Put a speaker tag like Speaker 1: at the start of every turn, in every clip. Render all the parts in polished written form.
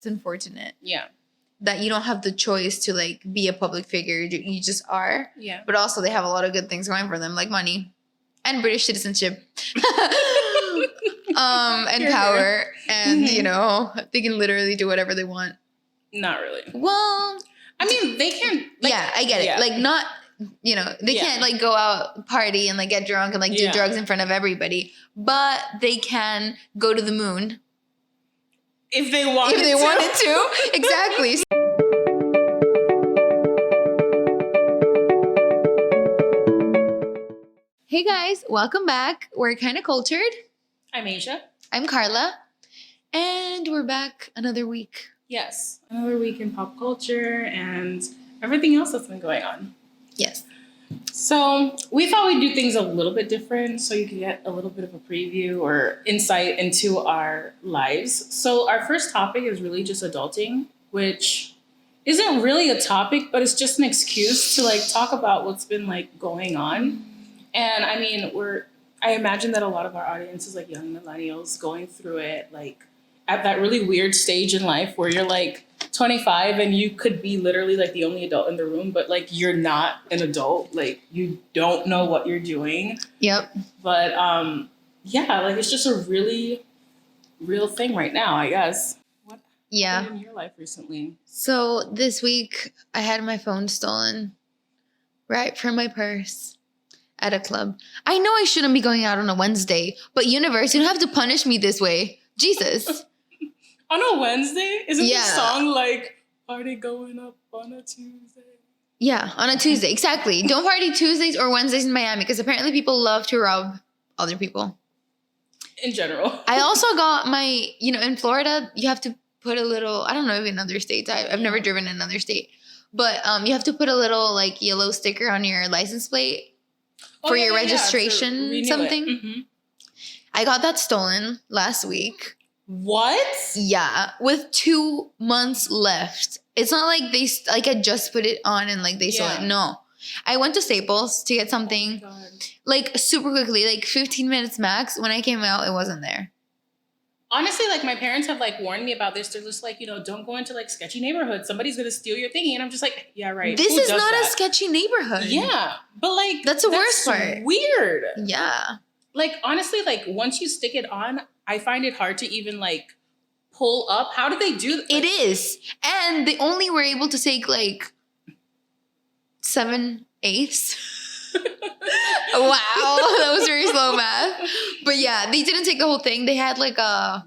Speaker 1: It's unfortunate.
Speaker 2: Yeah.
Speaker 1: That you don't have the choice to like be a public figure. You just are.
Speaker 2: Yeah.
Speaker 1: But also they have a lot of good things going for them, like money and British citizenship. And power. And, you know, they can literally do whatever they want.
Speaker 2: Not really.
Speaker 1: Well,
Speaker 2: I mean, they can. Like,
Speaker 1: yeah, I get it. Like, not, you know, they can't like go out party and like get drunk and like do drugs in front of everybody. But they can go to the moon.
Speaker 2: If they wanted
Speaker 1: to. Exactly. Hey guys, welcome back. We're kind of cultured.
Speaker 2: I'm Asia.
Speaker 1: I'm Carla. And we're back another week.
Speaker 2: Yes. Another week in pop culture and everything else that's been going on.
Speaker 1: Yes.
Speaker 2: So we thought we'd do things a little bit different so you could get a little bit of a preview or insight into our lives. So our first topic is really just adulting, which isn't really a topic, but it's just an excuse to like talk about what's been like going on. And I mean, I imagine that a lot of our audience is like young millennials going through it, like at that really weird stage in life where you're like 25 and you could be literally like the only adult in the room, but like you're not an adult. Like you don't know what you're doing.
Speaker 1: Yep.
Speaker 2: But yeah, like it's just a really real thing right now, I guess. What happened in your life recently?
Speaker 1: So this week I had my phone stolen right from my purse at a club. I know I shouldn't be going out on a Wednesday, but universe, you don't have to punish me this way. Jesus.
Speaker 2: On a Wednesday? Isn't the song like, party going up on a Tuesday?
Speaker 1: Yeah, on a Tuesday. Exactly. Don't party Tuesdays or Wednesdays in Miami because apparently people love to rob other people.
Speaker 2: In general.
Speaker 1: I also got my, you know, in Florida, you have to put a little, I don't know if in other states, I've never driven in another state, but you have to put a little like yellow sticker on your license plate for your registration something. Mm-hmm. I got that stolen last week.
Speaker 2: What?
Speaker 1: Yeah, with 2 months left. It's not like I just put it on and like they stole it. No. I went to Staples to get something like super quickly, like 15 minutes max. When I came out, it wasn't there.
Speaker 2: Honestly, like my parents have like warned me about this. They're just like, you know, don't go into like sketchy neighborhoods. Somebody's going to steal your thingy. And I'm just like, yeah, right.
Speaker 1: This is not a sketchy neighborhood.
Speaker 2: Yeah. But like,
Speaker 1: that's the worst part.
Speaker 2: Weird.
Speaker 1: Yeah.
Speaker 2: Like, honestly, like once you stick it on, I find it hard to even like pull up. How do they do that?
Speaker 1: It is. And they only were able to take like 7/8. Wow. That was very slow math. But yeah, they didn't take the whole thing. They had like a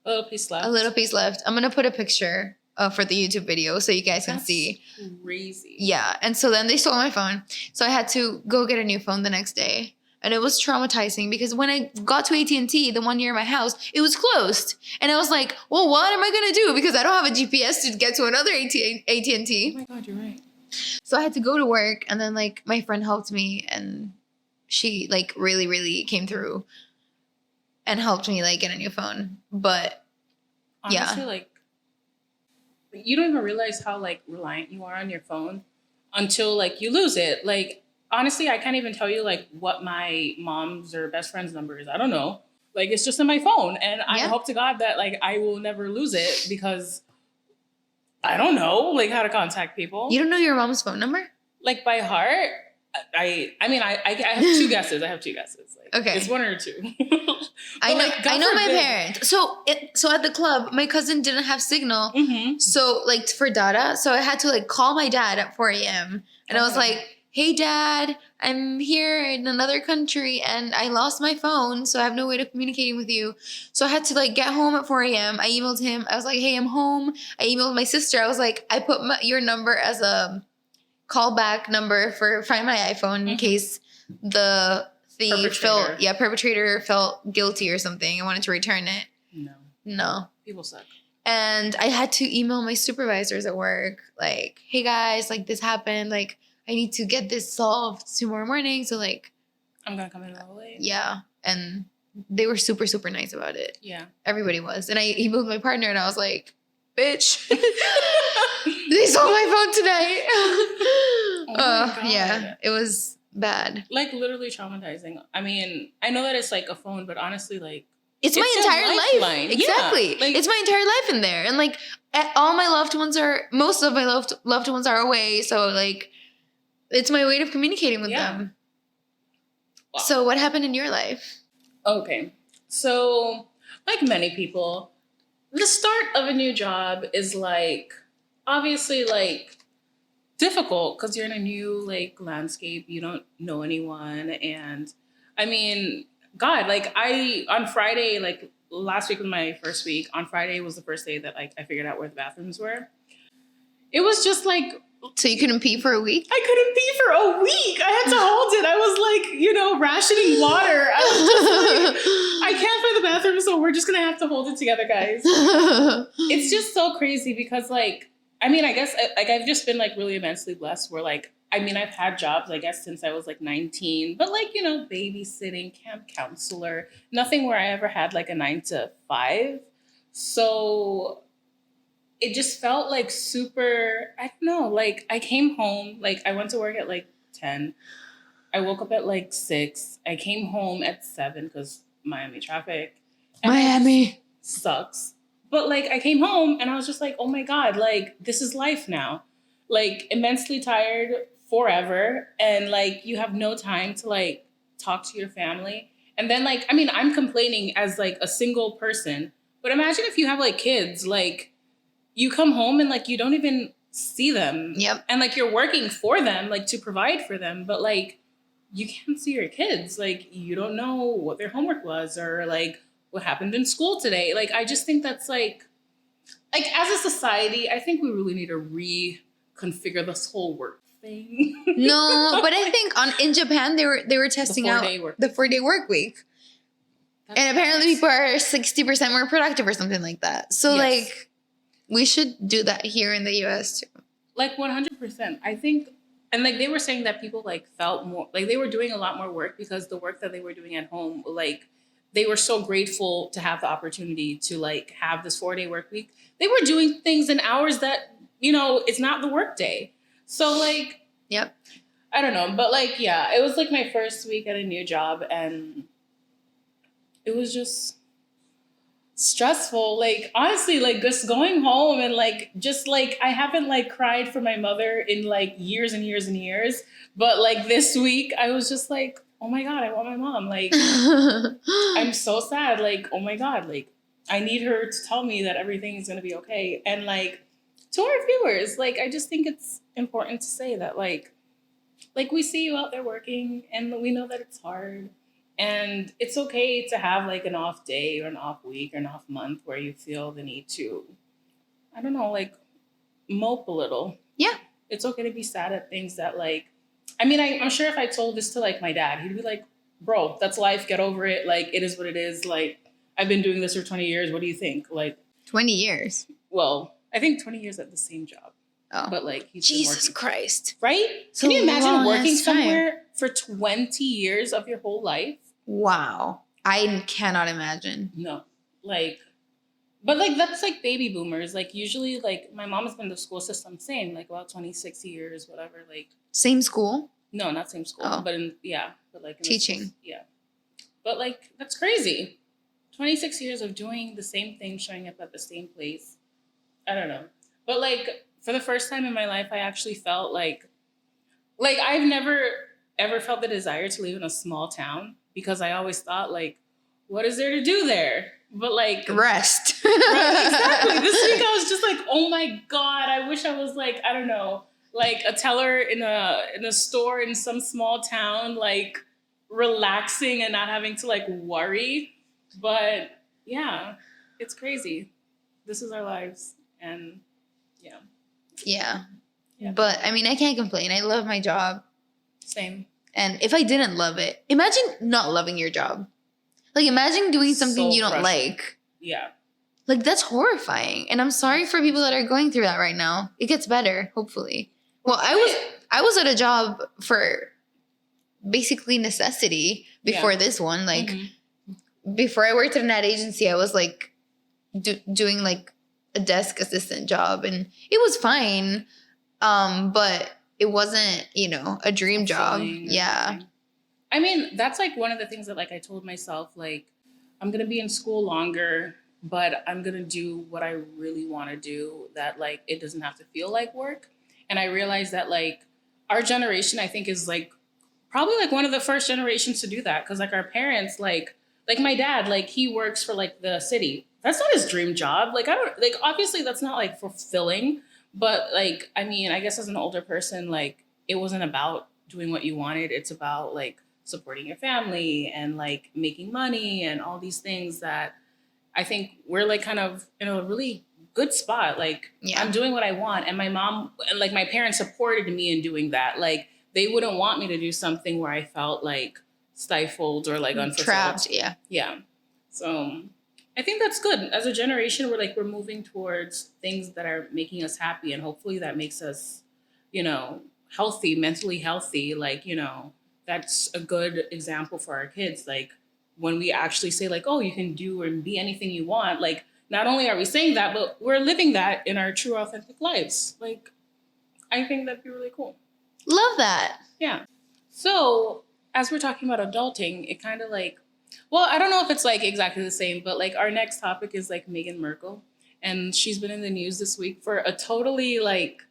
Speaker 2: little piece left.
Speaker 1: A little piece left. I'm going to put a picture for the YouTube video so you guys can see.
Speaker 2: Crazy.
Speaker 1: Yeah. And so then they stole my phone. So I had to go get a new phone the next day. And it was traumatizing because when I got to AT&T, the one near my house, it was closed. And I was like, well, what am I going to do? Because I don't have a GPS to get to another AT&T.
Speaker 2: Oh my God, you're right.
Speaker 1: So I had to go to work. And then like my friend helped me and she like really, really came through and helped me like get a new phone. But
Speaker 2: honestly, like you don't even realize how like reliant you are on your phone until like you lose it. Like, honestly, I can't even tell you like what my mom's or best friend's number is. I don't know. Like it's just in my phone. And I hope to God that like I will never lose it because I don't know like how to contact people.
Speaker 1: You don't know your mom's phone number? Like
Speaker 2: by heart? I mean, I have two guesses. Like, okay. It's one or two.
Speaker 1: I know my parents. So at the club, my cousin didn't have signal. Mm-hmm. So like for data. So I had to like call my dad at 4 a.m. And I was like, hey dad, I'm here in another country and I lost my phone. So I have no way of communicating with you. So I had to like get home at 4 a.m. I emailed him. I was like, hey, I'm home. I emailed my sister. I was like, I put your number as a callback number for Find My iPhone in case the thief perpetrator felt guilty or something. I wanted to return it. No.
Speaker 2: People suck.
Speaker 1: And I had to email my supervisors at work like, hey guys, like this happened. Like I need to get this solved tomorrow morning. So like,
Speaker 2: I'm going to come in all the way.
Speaker 1: Yeah. And they were super, super nice about it.
Speaker 2: Yeah.
Speaker 1: Everybody was. And I emailed my partner and I was like, bitch, they stole my phone tonight. Yeah, it was bad.
Speaker 2: Like literally traumatizing. I mean, I know that it's like a phone, but honestly, like
Speaker 1: it's my entire life. Exactly.
Speaker 2: Yeah,
Speaker 1: it's my entire life in there. And like all my most of my loved ones are away. So like it's my way of communicating with them.
Speaker 2: Wow.
Speaker 1: So what happened in your life?
Speaker 2: Okay. So like many people, the start of a new job is like obviously like difficult because you're in a new like landscape. You don't know anyone. And I mean, God, like on Friday, like last week was my first week. On Friday was the first day that like I figured out where the bathrooms were. It was just like,
Speaker 1: so you couldn't pee for a week?
Speaker 2: I couldn't pee for a week. I had to hold it. I was like, you know, rationing water. I was just like, I can't find the bathroom, so we're just gonna have to hold it together, guys. It's just so crazy because like, I mean, I guess like I've just been like really immensely blessed where like, I mean, I've had jobs, I guess, since I was like 19, but like, you know, babysitting, camp counselor, nothing where I ever had like a 9 to 5. So it just felt like super, I don't know, like I came home, like I went to work at like 10. I woke up at like 6. I came home at 7 because Miami traffic.
Speaker 1: Miami
Speaker 2: sucks. But like I came home and I was just like, oh my God, like this is life now. Like immensely tired forever. And like you have no time to like talk to your family. And then like, I mean, I'm complaining as like a single person, but imagine if you have like kids, like you come home and like you don't even see them.
Speaker 1: Yep.
Speaker 2: And like you're working for them, like to provide for them, but like you can't see your kids. Like you don't know what their homework was or like what happened in school today. Like I just think that's like as a society, I think we really need to reconfigure this whole work thing.
Speaker 1: No, but I think in Japan they were testing out the 4-day work week. That's and apparently nice. People are 60% more productive or something like that. So yes. Like we should do that here in the US too.
Speaker 2: Like 100%. I think, and like they were saying that people like felt more, like they were doing a lot more work because the work that they were doing at home, like they were so grateful to have the opportunity to like have this 4-day work week. They were doing things in hours that, you know, it's not the work day. So like,
Speaker 1: yep.
Speaker 2: I don't know. But like, yeah, it was like my first week at a new job and it was just stressful. Like honestly, like just going home and like just like I haven't like cried for my mother in like years and years and years, but like this week I was just like, oh my God, I want my mom. Like I'm so sad. Like, oh my God, like I need her to tell me that everything is gonna be okay. And like to our viewers, like I just think it's important to say that like we see you out there working and we know that it's hard. And it's okay to have like an off day or an off week or an off month where you feel the need to, I don't know, like mope a little.
Speaker 1: Yeah.
Speaker 2: It's okay to be sad at things that like, I mean, I'm sure if I told this to like my dad, he'd be like, bro, that's life. Get over it. Like, it is what it is. Like, I've been doing this for 20 years. What do you think? Like
Speaker 1: 20 years.
Speaker 2: Well, I think 20 years at the same job.
Speaker 1: Oh.
Speaker 2: But like, he's
Speaker 1: Jesus Christ.
Speaker 2: Right? Can you imagine working somewhere for 20 years of your whole life?
Speaker 1: Wow. I cannot imagine.
Speaker 2: No. Like, but like, that's like baby boomers. Like, usually, like, my mom has been in the school system, same, like about 26 years, whatever. Like,
Speaker 1: same school?
Speaker 2: No, not same school.
Speaker 1: Oh.
Speaker 2: But but like,
Speaker 1: teaching.
Speaker 2: Yeah. But like, that's crazy. 26 years of doing the same thing, showing up at the same place. I don't know. But like, for the first time in my life, I actually felt like I've never ever felt the desire to live in a small town because I always thought like, what is there to do there? But like
Speaker 1: rest.
Speaker 2: Right, exactly. This week I was just like, oh my God, I wish I was like, I don't know, like a teller in a store in some small town, like relaxing and not having to like worry. But yeah, it's crazy. This is our lives. And yeah.
Speaker 1: But I mean, I can't complain. I love my job.
Speaker 2: Same.
Speaker 1: And if I didn't love it, imagine not loving your job. Like imagine doing something you don't like.
Speaker 2: Yeah.
Speaker 1: Like that's horrifying. And I'm sorry for people that are going through that right now. It gets better, hopefully. Well, I was at a job for basically necessity before this one. Like before I worked at an ad agency, I was like doing like a desk assistant job and it was fine. But it wasn't, a dream job. Yeah.
Speaker 2: I mean, that's like one of the things that like I told myself, like I'm going to be in school longer, but I'm going to do what I really want to do, that like it doesn't have to feel like work. And I realized that like our generation, I think, is like probably like one of the first generations to do that, because like our parents, like my dad, like he works for like the city. That's not his dream job. Like I don't like, obviously that's not like fulfilling, but like I mean, I guess as an older person, like it wasn't about doing what you wanted. It's about like supporting your family and like making money and all these things that I think we're like kind of in a really good spot. Like
Speaker 1: Yeah.
Speaker 2: I'm doing what I want, and my mom and like my parents supported me in doing that. Like they wouldn't want me to do something where I felt like stifled or like unfulfilled.
Speaker 1: Trapped. Yeah.
Speaker 2: Yeah. So I think that's good. As a generation, we're moving towards things that are making us happy, and hopefully that makes us, you know, healthy, mentally healthy. Like, you know, that's a good example for our kids. Like when we actually say like, oh, you can do and be anything you want. Like not only are we saying that, but we're living that in our true authentic lives. Like I think that'd be really cool.
Speaker 1: Love that.
Speaker 2: Yeah. So as we're talking about adulting, it kind of like, well, I don't know if it's like exactly the same, but like our next topic is like Meghan Markle. And she's been in the news this week for a totally like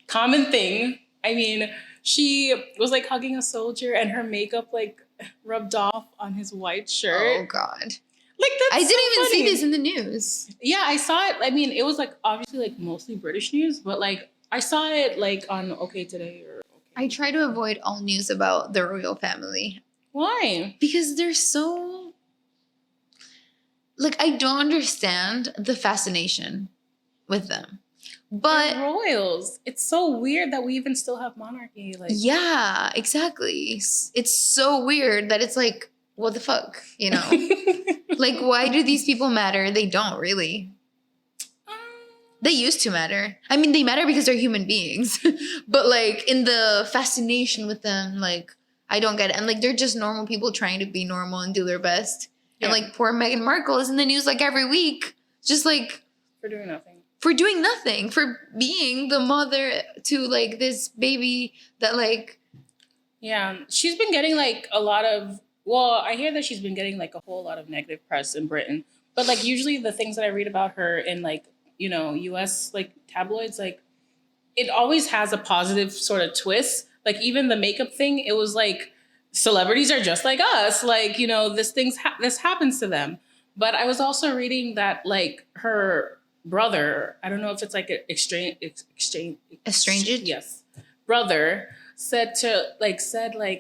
Speaker 2: common thing. I mean, she was like hugging a soldier and her makeup like rubbed off on his white shirt.
Speaker 1: Oh God.
Speaker 2: Like that's
Speaker 1: I didn't even
Speaker 2: funny.
Speaker 1: see this in the news.
Speaker 2: Yeah, I saw it. I mean, it was like obviously like mostly British news, but like I saw it like on OK Today or OK.
Speaker 1: I try to avoid all news about the royal family.
Speaker 2: Why?
Speaker 1: Because they're so... Like, I don't understand the fascination with them. But...
Speaker 2: They're royals. It's so weird that we even still have monarchy. Like,
Speaker 1: yeah, exactly. It's so weird that it's like, what the fuck, you know? Like, why do these people matter? They don't really. They used to matter. I mean, they matter because they're human beings. But, like, in the fascination with them, like, I don't get it. And, like, they're just normal people trying to be normal and do their best. Yeah. And, like, poor Meghan Markle is in the news, like, every week. Just, like...
Speaker 2: For doing nothing.
Speaker 1: For doing nothing. For being the mother to, like, this baby that, like...
Speaker 2: Yeah. She's been getting, like, a lot of... Well, I hear that she's been getting, like, a whole lot of negative press in Britain. But, like, usually the things that I read about her in, like, you know, US like tabloids, like it always has a positive sort of twist. Like even the makeup thing, it was like celebrities are just like us. Like, you know, this happens to them. But I was also reading that like her brother, I don't know if it's like an estranged, yes, brother said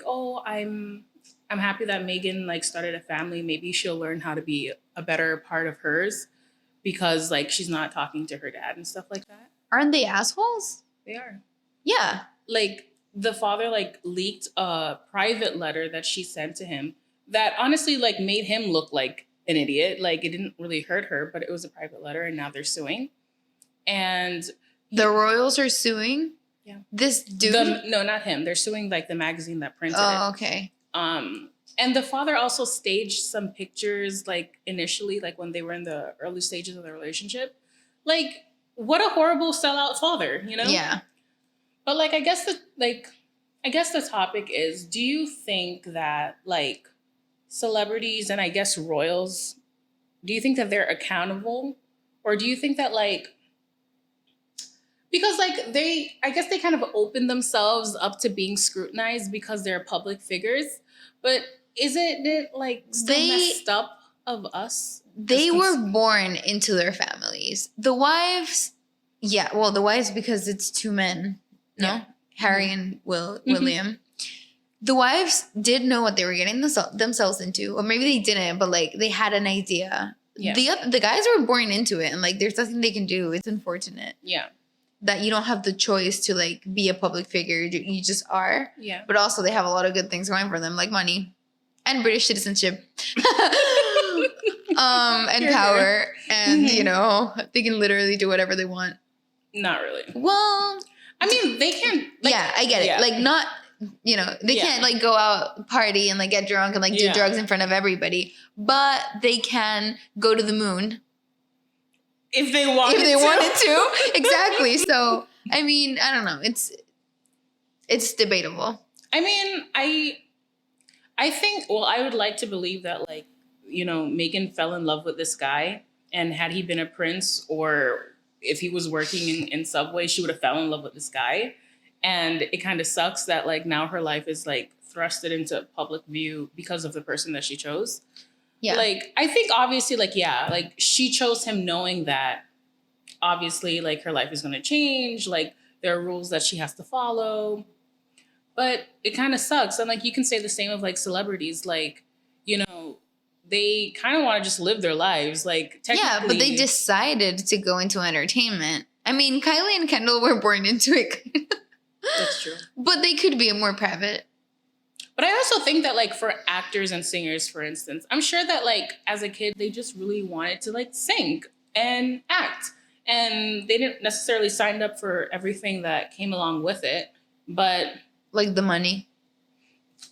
Speaker 2: oh, I'm happy that Meghan like started a family. Maybe she'll learn how to be a better part of hers, because like she's not talking to her dad and stuff like that.
Speaker 1: Aren't they assholes?
Speaker 2: They are.
Speaker 1: Yeah.
Speaker 2: Like the father like leaked a private letter that she sent to him that honestly like made him look like an idiot. Like it didn't really hurt her, but it was a private letter and now they're suing. And
Speaker 1: the royals are suing?
Speaker 2: Yeah.
Speaker 1: This dude?
Speaker 2: No, not him. They're suing like the magazine that printed it.
Speaker 1: Oh, okay.
Speaker 2: And the father also staged some pictures, like initially, like when they were in the early stages of their relationship. Like, what a horrible sellout father, you know?
Speaker 1: Yeah.
Speaker 2: But like, I guess the topic is: do you think that like celebrities and I guess royals, do you think that they're accountable, or do you think that like because like I guess they kind of open themselves up to being scrutinized because they're public figures, but isn't it like still messed up of us?
Speaker 1: They were born into their families. The wives, yeah, well, the wives because it's two men, no? Yeah. Harry and William. The wives did know what they were getting themselves into, or maybe they didn't, but like they had an idea. Yeah. The guys were born into it, and like there's nothing they can do. It's unfortunate. Yeah. That you don't have the choice to like be a public figure. You just are. Yeah. But also they have a lot of good things going for them, like money and British citizenship. And power. And, you know, they can literally do whatever they want.
Speaker 2: Not really.
Speaker 1: Well,
Speaker 2: I mean, they can. Like,
Speaker 1: yeah, I get it. Yeah. Like not, you know, they can't like go out party and like get drunk and like do drugs in front of everybody. But they can go to the moon.
Speaker 2: If they wanted
Speaker 1: to. Exactly. So, I mean, I don't know. It's debatable.
Speaker 2: I mean, I think, well, I would like to believe that, like, Meghan fell in love with this guy, and had he been a prince, or if he was working in Subway, she would have fell in love with this guy. And it kind of sucks that like now her life is like thrusted into public view because of the person that she chose. Yeah. Like, I think obviously, like, yeah, like she chose him knowing that obviously like her life is going to change. Like there are rules that she has to follow, but it kind of sucks. And like, you can say the same of like celebrities, like, they kind of want to just live their lives. Like, technically.
Speaker 1: Yeah, but they decided to go into entertainment. I mean, Kylie and Kendall were born into it.
Speaker 2: That's true.
Speaker 1: But they could be more private.
Speaker 2: But I also think that, like, for actors and singers, for instance, I'm sure that, like, as a kid, they just really wanted to, like, sing and act. And they didn't necessarily sign up for everything that came along with it. But...
Speaker 1: like the money.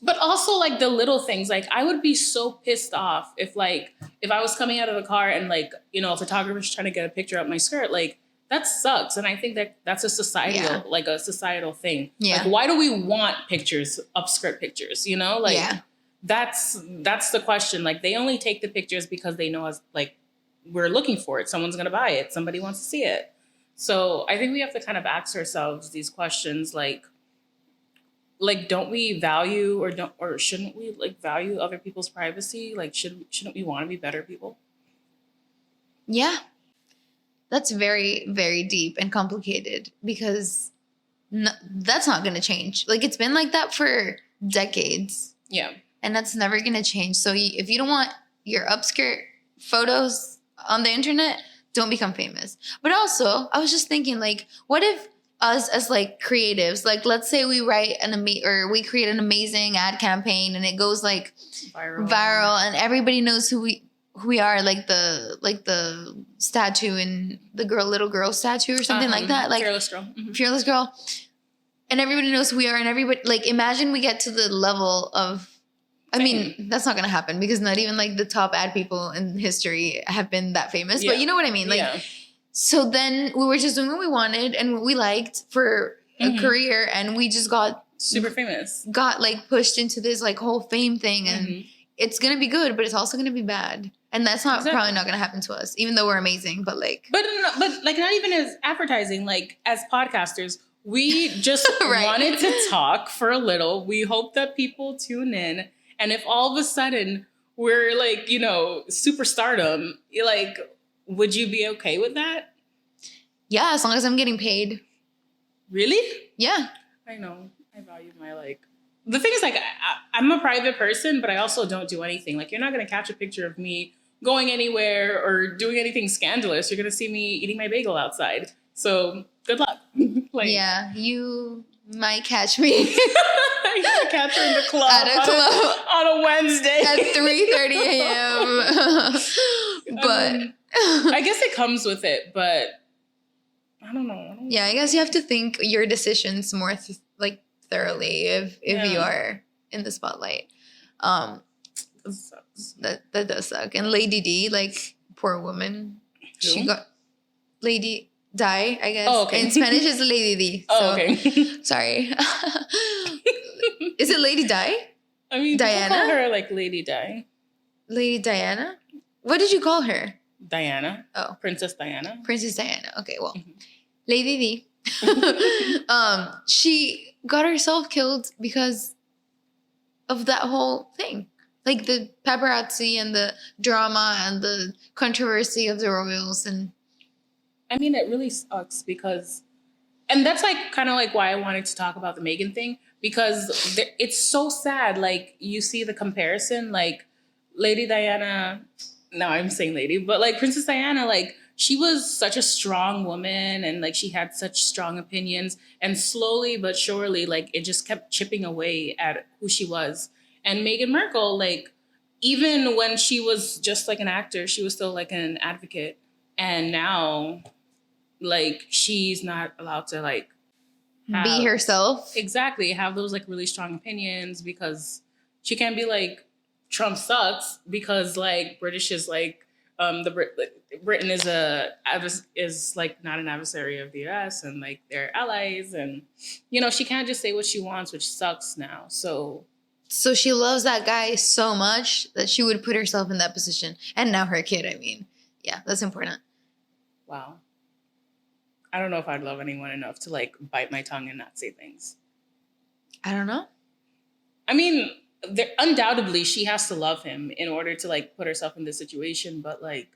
Speaker 2: But also, like, the little things. Like, I would be so pissed off if I was coming out of the car and, like, a photographer's trying to get a picture of my skirt. Like, that sucks. And I think that that's a societal thing. Yeah. Like, why do we want pictures, upskirt pictures, Like, yeah. That's the question. Like, they only take the pictures because they know us, like, we're looking for it. Someone's going to buy it. Somebody wants to see it. So I think we have to kind of ask ourselves these questions, like, don't we value or shouldn't we like value other people's privacy? Like, shouldn't we want to be better people?
Speaker 1: Yeah. That's very, very deep and complicated because that's not going to change. Like, it's been like that for decades. Yeah. And that's never going to change. So if you don't want your upskirt photos on the internet, don't become famous. But also, I was just thinking, like, what if us as like creatives, like let's say we write we create an amazing ad campaign and it goes like viral and everybody knows who we are, like the statue in the little girl statue or something like that, like
Speaker 2: Fearless Girl. Mm-hmm.
Speaker 1: Fearless Girl, and everybody knows who we are, and everybody, like, imagine we get to the level of, I mean, that's not gonna happen because not even like the top ad people in history have been that famous, but you know what I mean, like. Yeah. So then we were just doing what we wanted and what we liked for a career, and we just got
Speaker 2: super famous.
Speaker 1: Got like pushed into this like whole fame thing, and it's gonna be good, but it's also gonna be bad, and that's probably not gonna happen to us, even though we're amazing. But like,
Speaker 2: but like not even as advertising, like as podcasters, we just wanted to talk for a little. We hope that people tune in, and if all of a sudden we're like superstardom, like. Would you be okay with that?
Speaker 1: Yeah, as long as I'm getting paid.
Speaker 2: Really?
Speaker 1: Yeah.
Speaker 2: I know. I value my, like... The thing is, like, I'm a private person, but I also don't do anything. Like, you're not going to catch a picture of me going anywhere or doing anything scandalous. You're going to see me eating my bagel outside. So, good luck.
Speaker 1: Like, yeah, you might catch me.
Speaker 2: You might catch her in the club. At a club. On a Wednesday.
Speaker 1: At 3:30 a.m. But...
Speaker 2: I guess it comes with it, but I don't know.
Speaker 1: Yeah, I guess you have to think your decisions more thoroughly if you are in the spotlight. That sucks. That does suck. And Lady D, like, poor woman. Who? She got Lady Di, I guess.
Speaker 2: Oh, okay.
Speaker 1: In Spanish it's Lady D.
Speaker 2: Oh, okay.
Speaker 1: Sorry. Is it Lady Di?
Speaker 2: I mean, Diana? Call her like Lady Di.
Speaker 1: Lady Diana? What did you call her?
Speaker 2: Diana.
Speaker 1: Oh.
Speaker 2: Princess Diana.
Speaker 1: Princess Diana. Okay, well. Lady D. She got herself killed because of that whole thing. Like the paparazzi and the drama and the controversy of the royals. And
Speaker 2: I mean, it really sucks because... And that's like kind of like why I wanted to talk about the Meghan thing. Because it's so sad. Like, you see the comparison. Like, Lady Diana... No, I'm saying lady, but like Princess Diana, like she was such a strong woman and like she had such strong opinions, and slowly but surely, like it just kept chipping away at who she was. And Meghan Markle, like even when she was just like an actor, she was still like an advocate. And now like she's not allowed to like
Speaker 1: be herself.
Speaker 2: Exactly. Have those like really strong opinions because she can't be like, Trump sucks because like British is like Britain is like not an adversary of the US and like they're allies, and she can't just say what she wants, which sucks now. So
Speaker 1: So she loves that guy so much that she would put herself in that position. And now her kid, I mean. Yeah, that's important.
Speaker 2: Wow. I don't know if I'd love anyone enough to like bite my tongue and not say things.
Speaker 1: I don't know.
Speaker 2: I mean, undoubtedly she has to love him in order to like put herself in this situation, but like,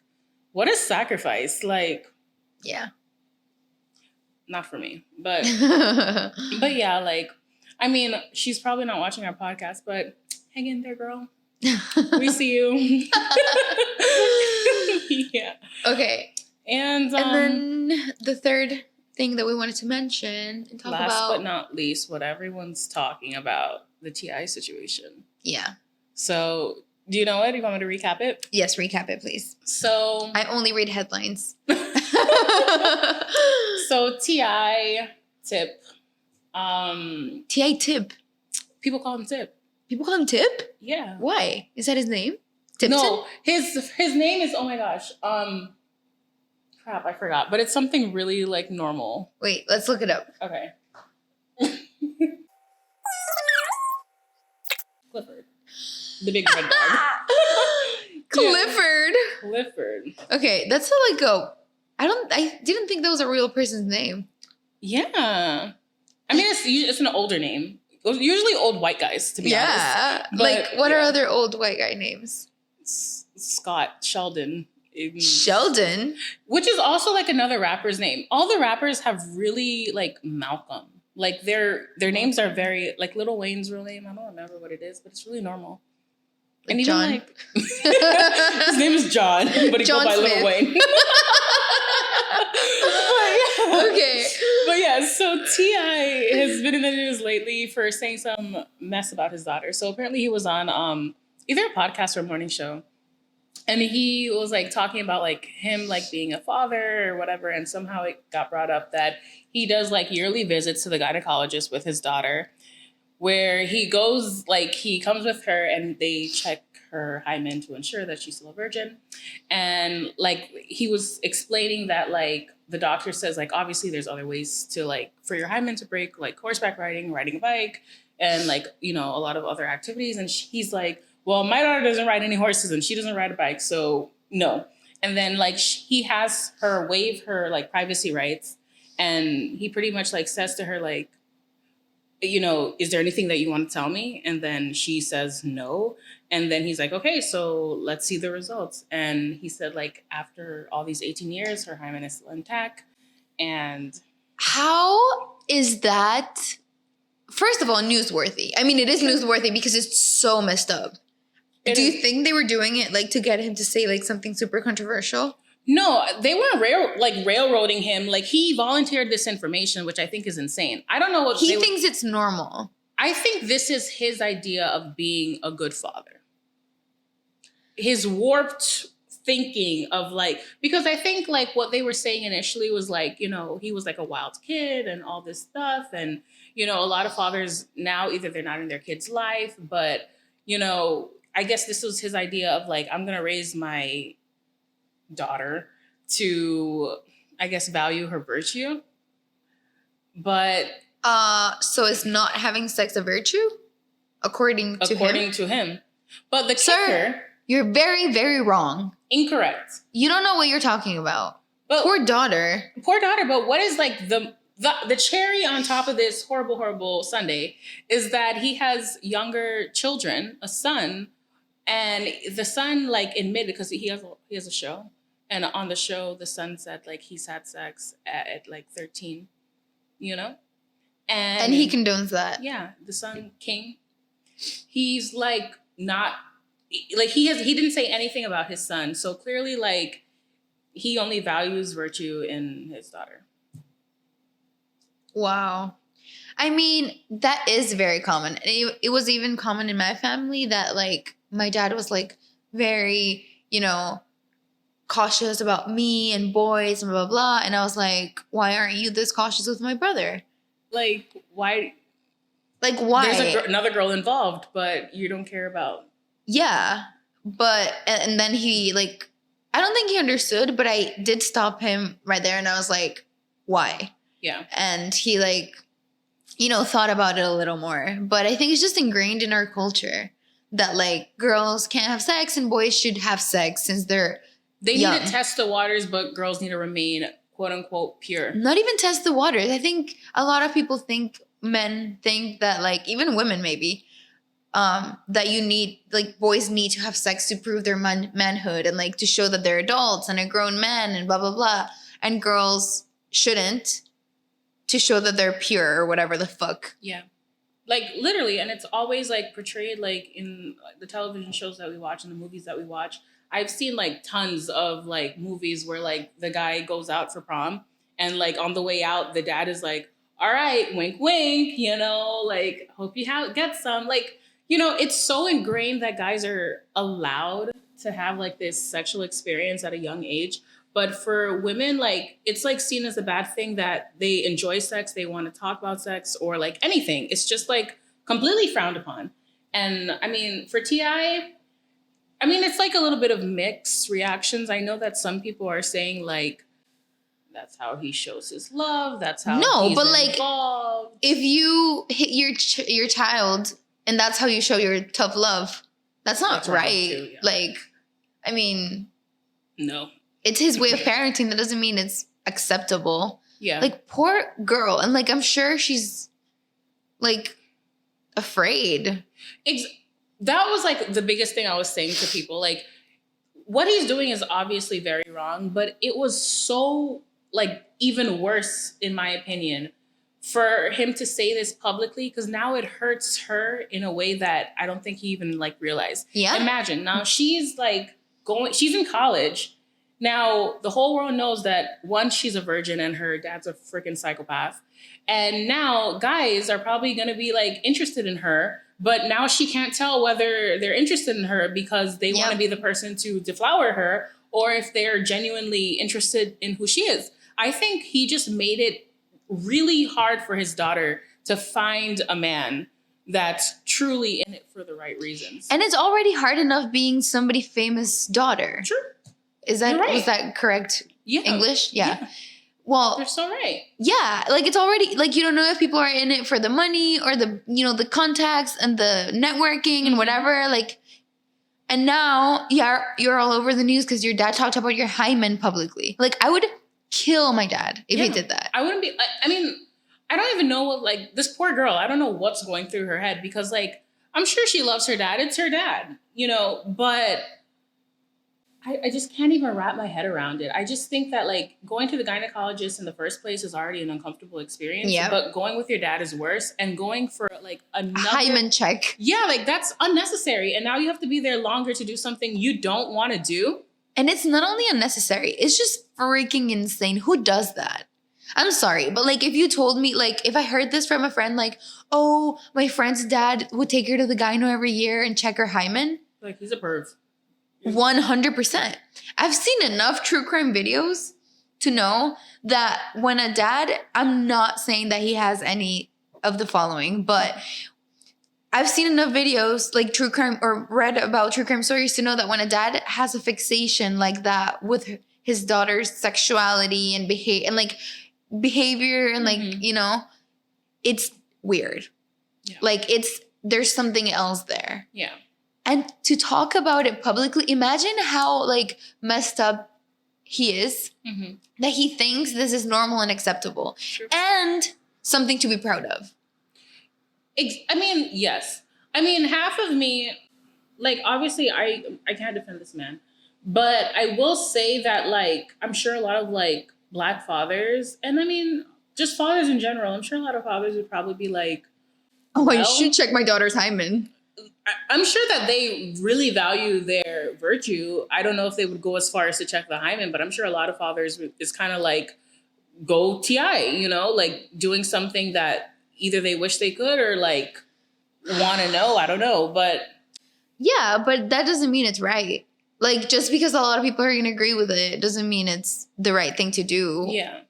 Speaker 2: what a sacrifice. Like,
Speaker 1: yeah.
Speaker 2: Not for me. But but yeah, like, I mean, she's probably not watching our podcast, but hang in there, girl. We see you. Yeah.
Speaker 1: Okay.
Speaker 2: And
Speaker 1: then the third thing that we wanted to mention and talk
Speaker 2: last
Speaker 1: about.
Speaker 2: but not least, what everyone's talking about, the TI situation.
Speaker 1: Yeah.
Speaker 2: So, do you know it? Do you want me to recap it?
Speaker 1: Yes, recap it, please.
Speaker 2: So
Speaker 1: I only read headlines.
Speaker 2: So TI Tip.
Speaker 1: TI Tip.
Speaker 2: People call him Tip.
Speaker 1: People call him Tip?
Speaker 2: Yeah.
Speaker 1: Why? Is that his name? Tipton?
Speaker 2: No, his name is, oh my gosh. Crap, I forgot. But it's something really like normal.
Speaker 1: Wait, let's look it up.
Speaker 2: Okay. Clifford. The big red dog.
Speaker 1: Clifford.
Speaker 2: Yeah. Clifford.
Speaker 1: Okay, that's like I didn't think that was a real person's name.
Speaker 2: Yeah. I mean, it's an older name. Usually old white guys, to be honest.
Speaker 1: Yeah.
Speaker 2: But,
Speaker 1: like, what are other old white guy names?
Speaker 2: Scott, Sheldon.
Speaker 1: Sheldon?
Speaker 2: Which is also like another rapper's name. All the rappers have really like Malcolm. Like their names are very, like Lil Wayne's real name. I don't remember what it is, but it's really normal.
Speaker 1: Like
Speaker 2: and even
Speaker 1: John?
Speaker 2: like his name is John, but he goes by Lil Wayne.
Speaker 1: Okay.
Speaker 2: But yeah, so T.I. has been in the news lately for saying some mess about his daughter. So apparently he was on either a podcast or a morning show. And he was like talking about like him like being a father or whatever. And somehow it got brought up that he does like yearly visits to the gynecologist with his daughter, where he goes, like he comes with her and they check her hymen to ensure that she's still a virgin. And like he was explaining that like the doctor says like obviously there's other ways to like for your hymen to break, like horseback riding a bike, and like, you know, a lot of other activities. And he's like, well, my daughter doesn't ride any horses and she doesn't ride a bike, so no. And then like he has her waive her like privacy rights, and he pretty much like says to her like, you know, is there anything that you want to tell me? And then she says no. And then he's like, okay, so let's see the results. And he said like after all these 18 years, her hymen is still intact. And
Speaker 1: how is that? First of all, newsworthy. I mean, it is newsworthy because it's so messed up. Do you think they were doing it like to get him to say like something super controversial?
Speaker 2: No, they weren't railroading him. Like he volunteered this information, which I think is insane. I don't know what
Speaker 1: he thinks it's normal.
Speaker 2: I think this is his idea of being a good father. His warped thinking of like, because I think like what they were saying initially was like, you know, he was like a wild kid and all this stuff. And, you know, a lot of fathers now, either they're not in their kid's life, but, you know, I guess this was his idea of like, I'm going to raise my daughter to, I guess, value her virtue. But
Speaker 1: so is not having sex a virtue? According to him.
Speaker 2: But the
Speaker 1: Sir,
Speaker 2: kicker,
Speaker 1: you're very, very wrong.
Speaker 2: Incorrect.
Speaker 1: You don't know what you're talking about.
Speaker 2: But
Speaker 1: Poor daughter.
Speaker 2: But what is like the cherry on top of this horrible sundae is that he has younger children, a son, and the son like admitted, because he has a show, and on the show the son said like he's had sex at like 13, you know, and
Speaker 1: he condones that.
Speaker 2: Yeah, the son King, he's like not like he didn't say anything about his son, so clearly like he only values virtue in his daughter.
Speaker 1: Wow. I mean, that is very common. And it was even common in my family that like my dad was like very, you know, cautious about me and boys and blah, blah, blah. And I was like, why aren't you this cautious with my brother?
Speaker 2: Like, why?
Speaker 1: Like, why?
Speaker 2: There's another girl involved, but you don't care about.
Speaker 1: Yeah. But, and then he like, I don't think he understood, but I did stop him right there. And I was like, why?
Speaker 2: Yeah.
Speaker 1: And he like, thought about it a little more. But I think it's just ingrained in our culture that like girls can't have sex and boys should have sex since they're young.
Speaker 2: Need to test the waters, but girls need to remain quote unquote pure.
Speaker 1: Not even test the waters. I think a lot of people men think that like even women maybe that you need like boys need to have sex to prove their manhood and like to show that they're adults and a grown man and blah blah blah, and girls shouldn't, to show that they're pure or whatever the fuck.
Speaker 2: Yeah. Like literally, and it's always like portrayed like in the television shows that we watch and the movies that we watch. I've seen like tons of like movies where like the guy goes out for prom and like on the way out, the dad is like, all right, wink, wink, like hope you get some. Like, it's so ingrained that guys are allowed to have like this sexual experience at a young age. But for women, like, it's like seen as a bad thing that they enjoy sex, they want to talk about sex or like anything. It's just like completely frowned upon. And I mean, for T.I., it's like a little bit of mixed reactions. I know that some people are saying like, that's how he shows his love. That's how he's involved.
Speaker 1: Like, if you hit your child and that's how you show your tough love, that's not right. Too, yeah. Like,
Speaker 2: no.
Speaker 1: It's his way of parenting. That doesn't mean it's acceptable.
Speaker 2: Yeah.
Speaker 1: Like, poor girl. And, like, I'm sure she's, like, afraid.
Speaker 2: That was, like, the biggest thing I was saying to people. Like, what he's doing is obviously very wrong, but it was so, like, even worse, in my opinion, for him to say this publicly, because now it hurts her in a way that I don't think he even, like, realized.
Speaker 1: Yeah.
Speaker 2: Imagine. Now, she's, like, she's in college. Now, the whole world knows that, one, she's a virgin and her dad's a freaking psychopath. And now guys are probably going to be like interested in her, but now she can't tell whether they're interested in her because they want to be the person to deflower her or if they're genuinely interested in who she is. I think he just made it really hard for his daughter to find a man that's truly in it for the right reasons.
Speaker 1: And it's already hard enough being somebody famous daughter.
Speaker 2: Sure.
Speaker 1: Was that correct English? Yeah. Well,
Speaker 2: you're so right.
Speaker 1: Yeah. Like, it's already, like, you don't know if people are in it for the money or the, the contacts and the networking and whatever. Like, and now, you're all over the news because your dad talked about your hymen publicly. Like, I would kill my dad if he did that.
Speaker 2: I wouldn't be, I don't even know what, like, this poor girl, I don't know what's going through her head because, like, I'm sure she loves her dad. It's her dad, but I just can't even wrap my head around it. I just think that, like, going to the gynecologist in the first place is already an uncomfortable experience. Yeah. But going with your dad is worse. And going for, like, another
Speaker 1: hymen check.
Speaker 2: Yeah, like, that's unnecessary. And now you have to be there longer to do something you don't want to do.
Speaker 1: And it's not only unnecessary, it's just freaking insane. Who does that? I'm sorry, but, like, if you told me, like, if I heard this from a friend, like, oh, my friend's dad would take her to the gyno every year and check her hymen.
Speaker 2: Like, he's a perv.
Speaker 1: 100%. I've seen enough true crime videos to know that when a dad, I'm not saying that he has any of the following, but I've seen enough videos like true crime or read about true crime stories to know that when a dad has a fixation like that with his daughter's sexuality and behavior and like, it's weird. Yeah. Like, there's something else there.
Speaker 2: Yeah.
Speaker 1: And to talk about it publicly, imagine how, like, messed up he is, that he thinks this is normal and acceptable and something to be proud of.
Speaker 2: Yes. Half of me, like, obviously I can't defend this man, but I will say that, like, I'm sure a lot of, like, Black fathers, and just fathers in general, I'm sure a lot of fathers would probably be like,
Speaker 1: oh, I should check my daughter's hymen.
Speaker 2: I'm sure that they really value their virtue. I don't know if they would go as far as to check the hymen, but I'm sure a lot of fathers is kind of like, go TI, like doing something that either they wish they could or like want to know. I don't know, but.
Speaker 1: Yeah, but that doesn't mean it's right. Like, just because a lot of people are going to agree with it doesn't mean it's the right thing to do.
Speaker 2: Yeah.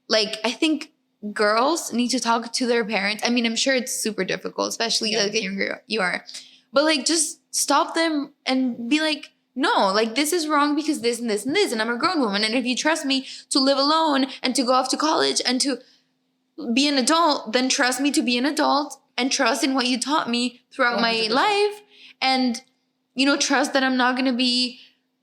Speaker 1: Like, I think girls need to talk to their parents. I'm sure it's super difficult, especially like the younger you are. But, like, just stop them and be like, no, like, this is wrong because this and this and this, and I'm a grown woman. And if you trust me to live alone and to go off to college and to be an adult, then trust me to be an adult and trust in what you taught me throughout 100%. My life. And, you know, trust that I'm not going to be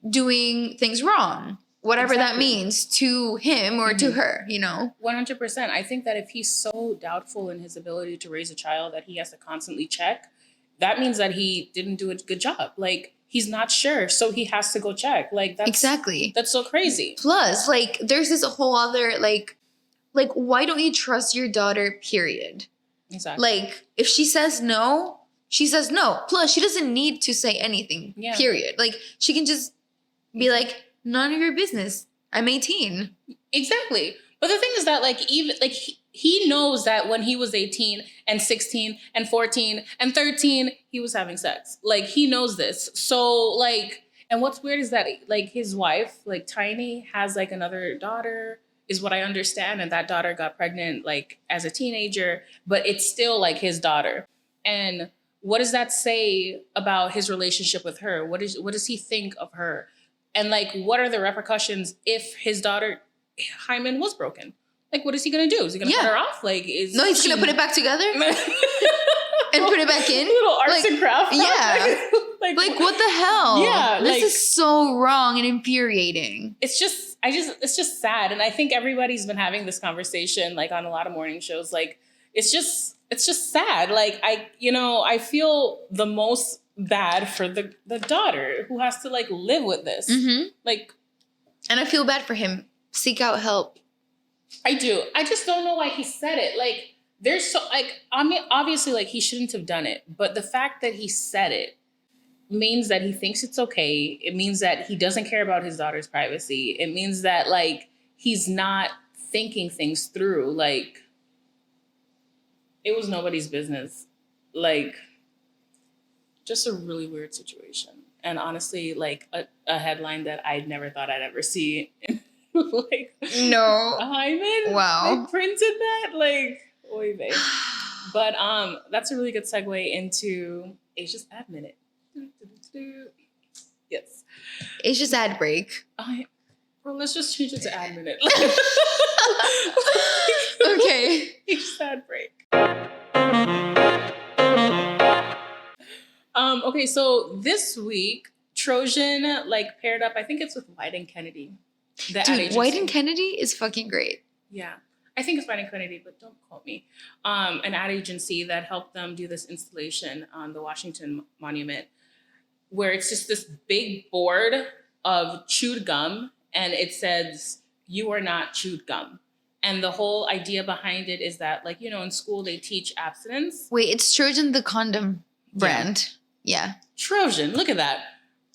Speaker 1: doing things wrong, whatever that means to him or to her, you know?
Speaker 2: 100%. I think that if he's so doubtful in his ability to raise a child that he has to constantly check, that means that he didn't do a good job. Like, he's not sure, so he has to go check. Like, that's
Speaker 1: exactly.
Speaker 2: That's so crazy.
Speaker 1: Plus, like, there's this whole other, like, why don't you trust your daughter, period?
Speaker 2: Exactly.
Speaker 1: Like, if she says no, she says no. Plus, she doesn't need to say anything, period. Like, she can just be like, none of your business. I'm 18.
Speaker 2: Exactly. But the thing is that, like, even, like, he knows that when he was 18 and 16 and 14 and 13, he was having sex. Like, he knows this. So, like, and what's weird is that, like, his wife, like, Tiny, has, like, another daughter, is what I understand. And that daughter got pregnant, like, as a teenager, but it's still, like, his daughter. And what does that say about his relationship with her? What does he think of her? And, like, what are the repercussions if his daughter, hymen, was broken? Like, what is he going to do? Is he going to cut her off? Like, he's going
Speaker 1: to put it back together and put it back in?
Speaker 2: Little arts and crafts.
Speaker 1: Yeah. like, what the hell?
Speaker 2: Yeah.
Speaker 1: This is so wrong and infuriating.
Speaker 2: It's just sad. And I think everybody's been having this conversation, like, on a lot of morning shows. Like, it's just sad. Like, I feel the most bad for the daughter who has to, like, live with this.
Speaker 1: Mm-hmm.
Speaker 2: Like,
Speaker 1: and I feel bad for him. Seek out help.
Speaker 2: I do. I just don't know why he said it. Like, there's so, like, I mean, obviously, like, he shouldn't have done it. But the fact that he said it means that he thinks it's okay. It means that he doesn't care about his daughter's privacy. It means that, like, he's not thinking things through. Like, it was nobody's business. Like, just a really weird situation. And honestly, like, a headline that I'd never thought I'd ever see. Like,
Speaker 1: no.
Speaker 2: hymen?
Speaker 1: Wow.
Speaker 2: They printed that? Like, oy vey. But that's a really good segue into Asia's ad minute. Yes.
Speaker 1: Asia's ad break.
Speaker 2: Bro, let's just change it to ad minute.
Speaker 1: Okay.
Speaker 2: Asia's ad break. Okay, so this week, Trojan, like, paired up, I think it's with White and Kennedy.
Speaker 1: Dude, White and Kennedy is fucking great.
Speaker 2: Yeah. I think it's White and Kennedy, but don't quote me. An ad agency that helped them do this installation on the Washington Monument, where it's just this big board of chewed gum, and it says, "You are not chewed gum." And the whole idea behind it is that, like, you know, in school they teach abstinence.
Speaker 1: Wait, it's Trojan the condom brand. Yeah.
Speaker 2: Trojan, look at that.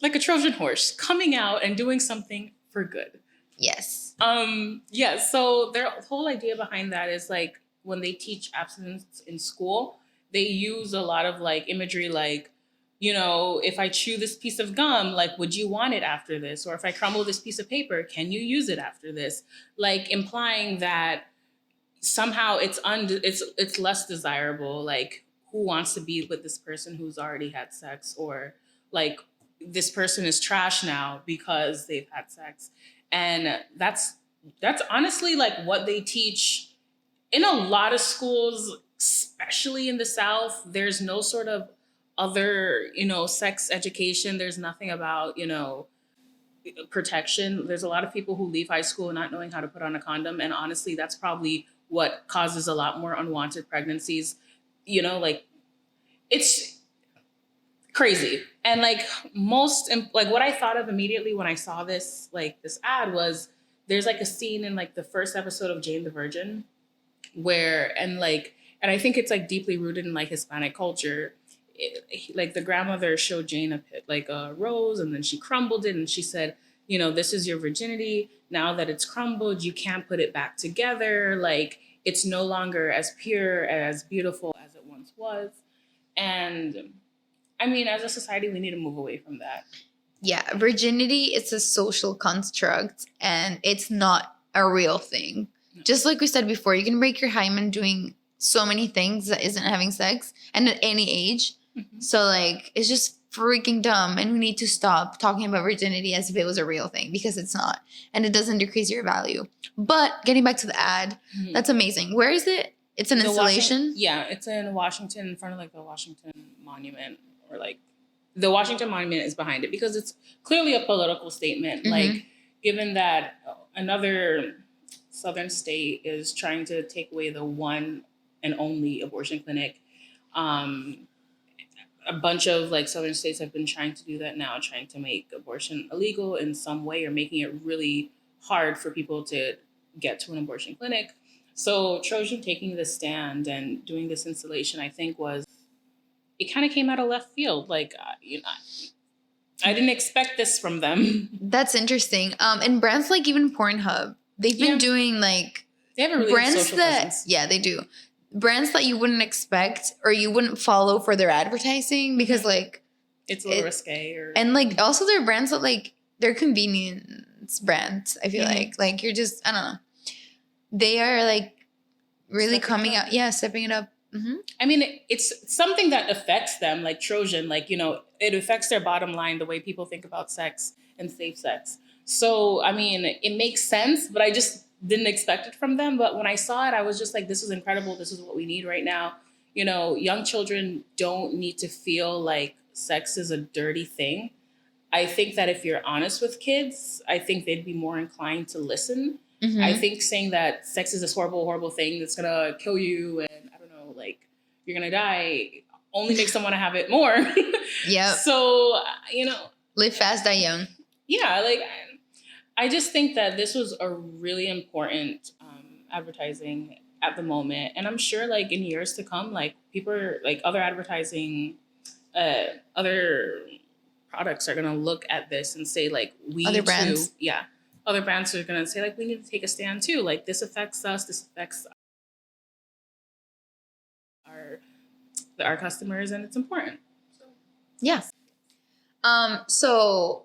Speaker 2: Like a Trojan horse coming out and doing something for good.
Speaker 1: Yes.
Speaker 2: So their whole idea behind that is, like, when they teach abstinence in school, they use a lot of, like, imagery, like, you know, if I chew this piece of gum, like, would you want it after this? Or if I crumble this piece of paper, can you use it after this? Like, implying that somehow it's less desirable. Like, who wants to be with this person who's already had sex? Or, like, this person is trash now because they've had sex. And that's honestly, like, what they teach in a lot of schools, especially in the South. There's no sort of other, you know, sex education. There's nothing about, you know, protection. There's a lot of people who leave high school not knowing how to put on a condom. And honestly, that's probably what causes a lot more unwanted pregnancies. You know, like, it's crazy. And, like, what I thought of immediately when I saw this, like, this ad was, there's, like, a scene in, like, the first episode of Jane the Virgin where, and I think it's, like, deeply rooted in, like, Hispanic culture. Like, the grandmother showed Jane a rose, and then she crumbled it, and she said, you know, this is your virginity. Now that it's crumbled, you can't put it back together. Like, it's no longer as pure, as beautiful as it once was. And I mean, as a society, we need to move away from that.
Speaker 1: Yeah, virginity, it's a social construct, and it's not a real thing. No. Just like we said before, you can break your hymen doing so many things that isn't having sex, and at any age. Mm-hmm. So, like, it's just freaking dumb, and we need to stop talking about virginity as if it was a real thing, because it's not, and it doesn't decrease your value. But getting back to the ad, that's amazing. Where is it? It's an installation?
Speaker 2: It's in Washington, in front of like the Washington Monument, or like the Washington Monument is behind it, because it's clearly a political statement. Like, given that another southern state is trying to take away the one and only abortion clinic, a bunch of like southern states have been trying to do that now, trying to make abortion illegal in some way, or making it really hard for people to get to an abortion clinic. So Trojan taking this stand and doing this installation, I think it kind of came out of left field. Like, I didn't expect this from them.
Speaker 1: That's interesting. And brands like even Pornhub, they've been doing like,
Speaker 2: they have a really
Speaker 1: brands
Speaker 2: social
Speaker 1: that
Speaker 2: presence.
Speaker 1: Yeah, they do. Brands that you wouldn't expect or you wouldn't follow for their advertising, because like
Speaker 2: it's a little risque,
Speaker 1: and like also they're brands that like they're convenience brands. I feel like you're just, I don't know. They are like really coming out, stepping it up.
Speaker 2: I mean, it's something that affects them, like Trojan, like, it affects their bottom line, the way people think about sex and safe sex. So, I mean, it makes sense, but I just didn't expect it from them. But when I saw it, I was just like, this is incredible. This is what we need right now. Young children don't need to feel like sex is a dirty thing. I think that if you're honest with kids, I think they'd be more inclined to listen. I think saying that sex is this horrible, horrible thing that's going to kill you and I don't know, like you're going to die, only makes them want to have it more.
Speaker 1: Yeah.
Speaker 2: So,
Speaker 1: live fast, die young.
Speaker 2: Yeah. Like, I just think that this was a really important advertising at the moment. And I'm sure like in years to come, like people are like other advertising, other products are going to look at this and say like,
Speaker 1: other brands.
Speaker 2: Other brands are going to say, like, we need to take a stand, too. Like, this affects us. This affects our customers, and it's important. So.
Speaker 1: Yeah. So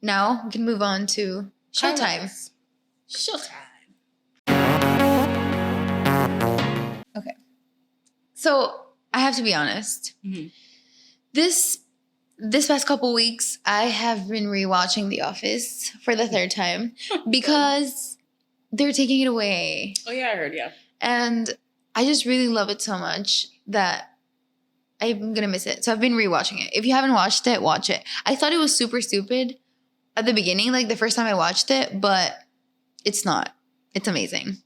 Speaker 1: now we can move on to Showtime.
Speaker 2: Showtime.
Speaker 1: Okay. So I have to be honest. This past couple weeks, I have been rewatching The Office for the third time because they're taking it away.
Speaker 2: Oh, yeah, I heard, yeah.
Speaker 1: And I just really love it so much that I'm going to miss it. So I've been rewatching it. If you haven't watched it, watch it. I thought it was super stupid at the beginning, like the first time I watched it, but it's not. It's amazing.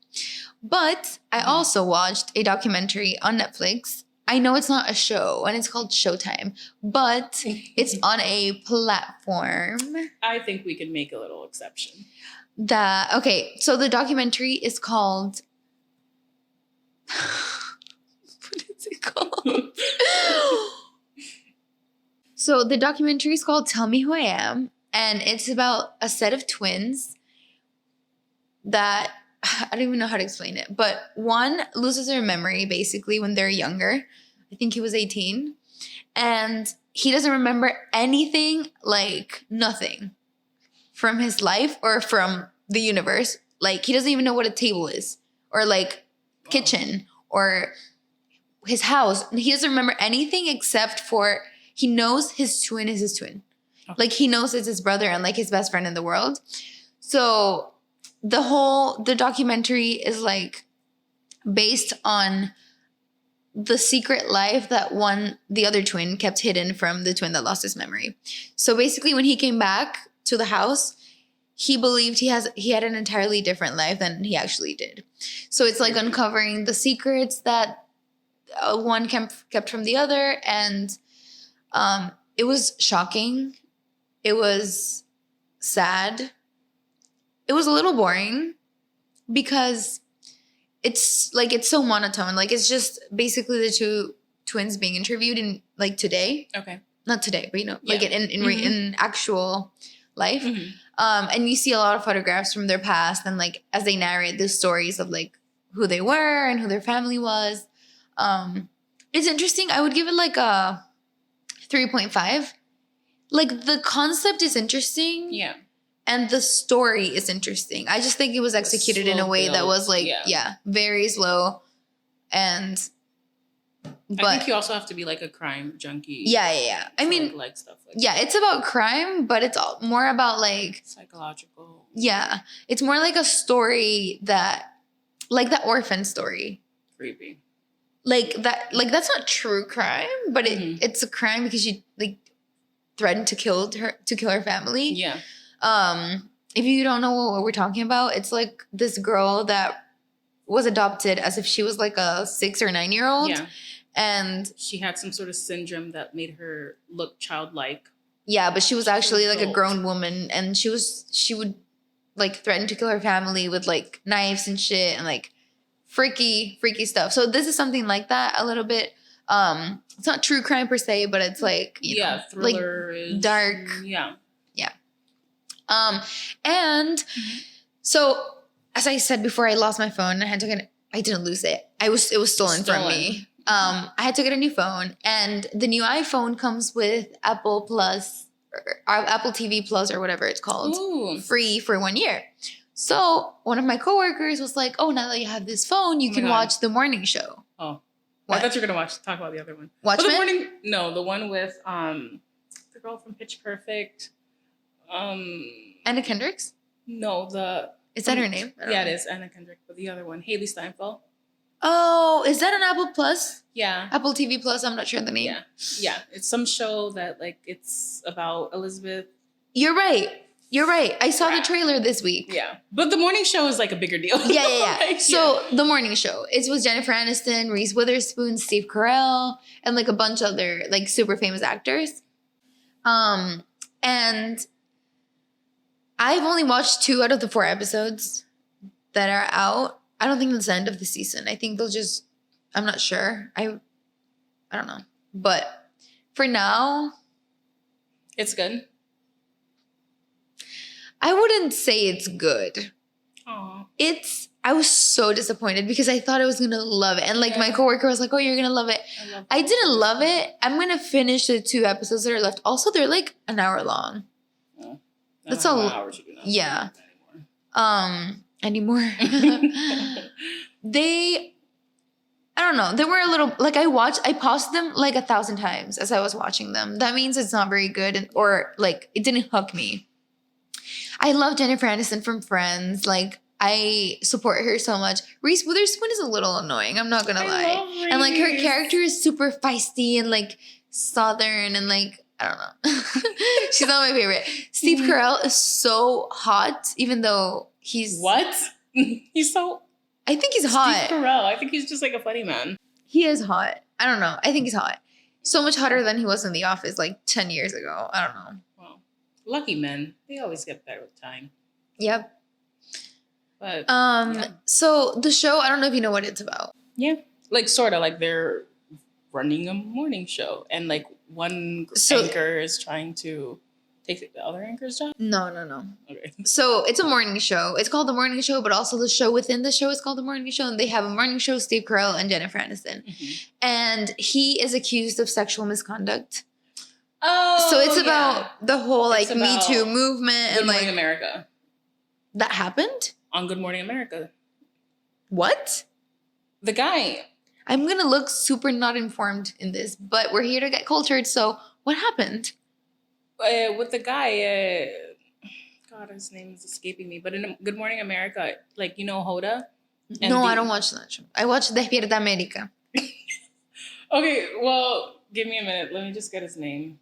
Speaker 1: But I also watched a documentary on Netflix. I know it's not a show and it's called Showtime, but it's on a platform.
Speaker 2: I think we can make a little exception.
Speaker 1: So the documentary is called... What is it called? So the documentary is called Tell Me Who I Am, and it's about a set of twins that... I don't even know how to explain it, but one loses their memory basically when they're younger. I think he was 18. And he doesn't remember anything, like nothing from his life or from the universe. Like he doesn't even know what a table is or like kitchen or his house. He doesn't remember anything except for he knows his twin is his twin. Okay. Like he knows it's his brother and like his best friend in the world. So the documentary is like based on the secret life that the other twin kept hidden from the twin that lost his memory. So basically when he came back to the house, he believed he had an entirely different life than he actually did. So it's like uncovering the secrets that one kept from the other. And it was shocking. It was sad. It was a little boring because it's so monotone. Like it's just basically the two twins being interviewed in like today. Okay. Not today, but like in actual life. And you see a lot of photographs from their past and like as they narrate the stories of like who they were and who their family was. It's interesting. I would give it like a 3.5. Like the concept is interesting. Yeah. And the story is interesting. I just think it was executed in a way that was like, very slow. And But
Speaker 2: I think you also have to be like a crime junkie.
Speaker 1: Yeah. I mean,
Speaker 2: like stuff like
Speaker 1: yeah, it's about crime, but it's more about like
Speaker 2: psychological.
Speaker 1: Yeah, it's more like a story that, like the orphan story.
Speaker 2: Creepy.
Speaker 1: Like that's not true crime, but it's a crime because she like threatened to kill her family.
Speaker 2: Yeah.
Speaker 1: If you don't know what we're talking about, it's like this girl that was adopted as if she was like a 6 or 9 year old.
Speaker 2: Yeah.
Speaker 1: And
Speaker 2: she had some sort of syndrome that made her look childlike.
Speaker 1: Yeah, but she was actually like a grown woman, and she would like threaten to kill her family with like knives and shit and like freaky stuff. So this is something like that a little bit. It's not true crime per se, but it's like you know,
Speaker 2: thriller,
Speaker 1: like dark.
Speaker 2: Yeah.
Speaker 1: And so as I said before, I lost my phone. I didn't lose it. It was stolen from me. I had to get a new phone, and the new iPhone comes with Apple Plus, or Apple TV Plus, or whatever it's called, free for 1 year. So one of my coworkers was like, "Oh, now that you have this phone, you can watch the morning show."
Speaker 2: Oh,
Speaker 1: what?
Speaker 2: I thought you were gonna talk about the other one.
Speaker 1: Watchmen?
Speaker 2: The one with the girl from Pitch Perfect.
Speaker 1: Anna Kendrick's?
Speaker 2: No,
Speaker 1: is that her name?
Speaker 2: Yeah, it is Anna Kendrick, but the other one, Haley Steinfeld.
Speaker 1: Oh, is that an Apple Plus?
Speaker 2: Yeah.
Speaker 1: Apple TV Plus, I'm not sure the name.
Speaker 2: Yeah. It's some show that like it's about Elizabeth.
Speaker 1: You're right. I saw the trailer this week.
Speaker 2: Yeah. But the morning show is like a bigger deal.
Speaker 1: Yeah. So the morning show, it was Jennifer Aniston, Reese Witherspoon, Steve Carell, and like a bunch of other like super famous actors. And I've only watched 2 out of the 4 episodes that are out. I don't think it's the end of the season. I think I'm not sure. I don't know. But for now,
Speaker 2: it's good.
Speaker 1: I wouldn't say it's good.
Speaker 2: Aww.
Speaker 1: I was so disappointed because I thought I was going to love it. And like my coworker was like, "Oh, you're going to love it." I didn't love it. I'm going to finish the 2 episodes that are left. Also, they're like an hour long.
Speaker 2: Oh,
Speaker 1: that's all. Yeah. Anymore. I don't know. They were a little like I paused them like 1,000 times as I was watching them. That means it's not very good, or like it didn't hook me. I love Jennifer Aniston from Friends. Like I support her so much. Reese Witherspoon is a little annoying. I'm not gonna lie. And like her character is super feisty and like southern and like I don't know. She's not my favorite. Steve Carell is so hot, even though he's
Speaker 2: what? He's so.
Speaker 1: I think he's hot.
Speaker 2: Steve Carell. I think he's just like a funny man.
Speaker 1: He is hot. I don't know. I think he's hot. So much hotter than he was in The Office like 10 years ago. I don't know.
Speaker 2: Well, lucky men. They always get better with time.
Speaker 1: Yep.
Speaker 2: But
Speaker 1: so the show, I don't know if you know what it's about.
Speaker 2: Yeah. Like sort of like they're running a morning show and like one anchor is trying to take the other anchor's job?
Speaker 1: No.
Speaker 2: Okay.
Speaker 1: So it's a morning show. It's called The Morning Show, but also the show within the show is called The Morning Show. And they have a morning show, Steve Carell and Jennifer Aniston. Mm-hmm. And he is accused of sexual misconduct.
Speaker 2: Oh,
Speaker 1: so it's about the whole like Me Too movement and like
Speaker 2: Good Morning America.
Speaker 1: That happened?
Speaker 2: On Good Morning America.
Speaker 1: What?
Speaker 2: The guy.
Speaker 1: I'm going to look super not informed in this, but we're here to get cultured. So what happened?
Speaker 2: With the guy, God, his name is escaping me. But in Good Morning America, like, you know Hoda?
Speaker 1: No, I don't watch that show. I watch Despierta America.
Speaker 2: Okay, well, give me a minute. Let me just get his name.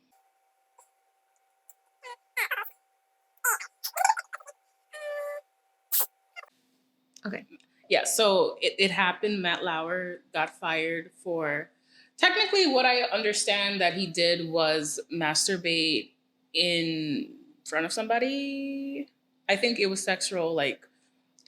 Speaker 1: Okay.
Speaker 2: Yeah, so it happened. Matt Lauer got fired for... Technically, what I understand that he did was masturbate in front of somebody. I think it was sexual, like,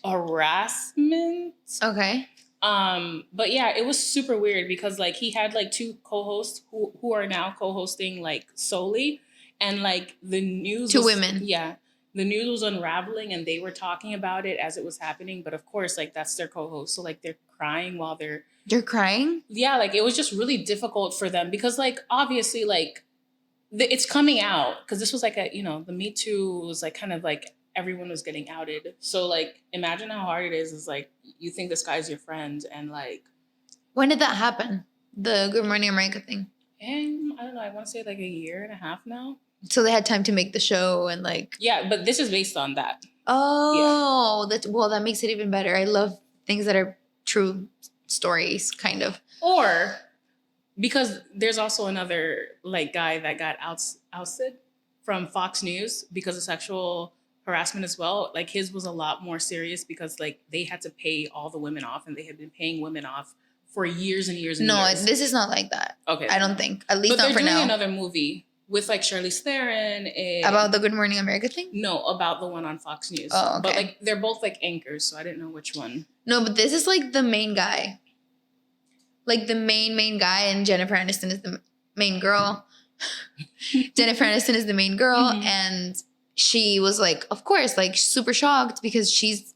Speaker 2: harassment.
Speaker 1: Okay.
Speaker 2: But yeah, it was super weird because, like, he had, like, 2 co-hosts who are now co-hosting, like, solely. And, like, the news...
Speaker 1: 2 women.
Speaker 2: Yeah. The news was unraveling and they were talking about it as it was happening. But, of course, like, that's their co-host. So, like, they're crying while they're...
Speaker 1: They're crying?
Speaker 2: Yeah, like, it was just really difficult for them because, like, obviously, like, it's coming out because this was like a, you know, the Me Too was like kind of like everyone was getting outed. So like, imagine how hard it is like, you think this guy's your friend and like.
Speaker 1: When did that happen? The Good Morning America thing.
Speaker 2: And I don't know, I want to say like a year and a half now.
Speaker 1: So they had time to make the show and like.
Speaker 2: Yeah, but this is based on that.
Speaker 1: Oh, that makes it even better. I love things that are true stories, kind of.
Speaker 2: Or because there's also another like guy that got ousted from Fox News because of sexual harassment as well. Like his was a lot more serious because like they had to pay all the women off, and they had been paying women off for years and years and years.
Speaker 1: No, this is not like that.
Speaker 2: Okay,
Speaker 1: I don't think. At least
Speaker 2: but
Speaker 1: not for now.
Speaker 2: They're doing another movie with like Charlize Theron
Speaker 1: about the Good Morning America thing.
Speaker 2: No, about the one on Fox News.
Speaker 1: Oh, okay.
Speaker 2: But like they're both like anchors, so I didn't know which one.
Speaker 1: No, but this is like the main guy. Like the main guy, and Jennifer Aniston is the main girl. Jennifer Aniston is the main girl, and she was like, of course, like super shocked because she's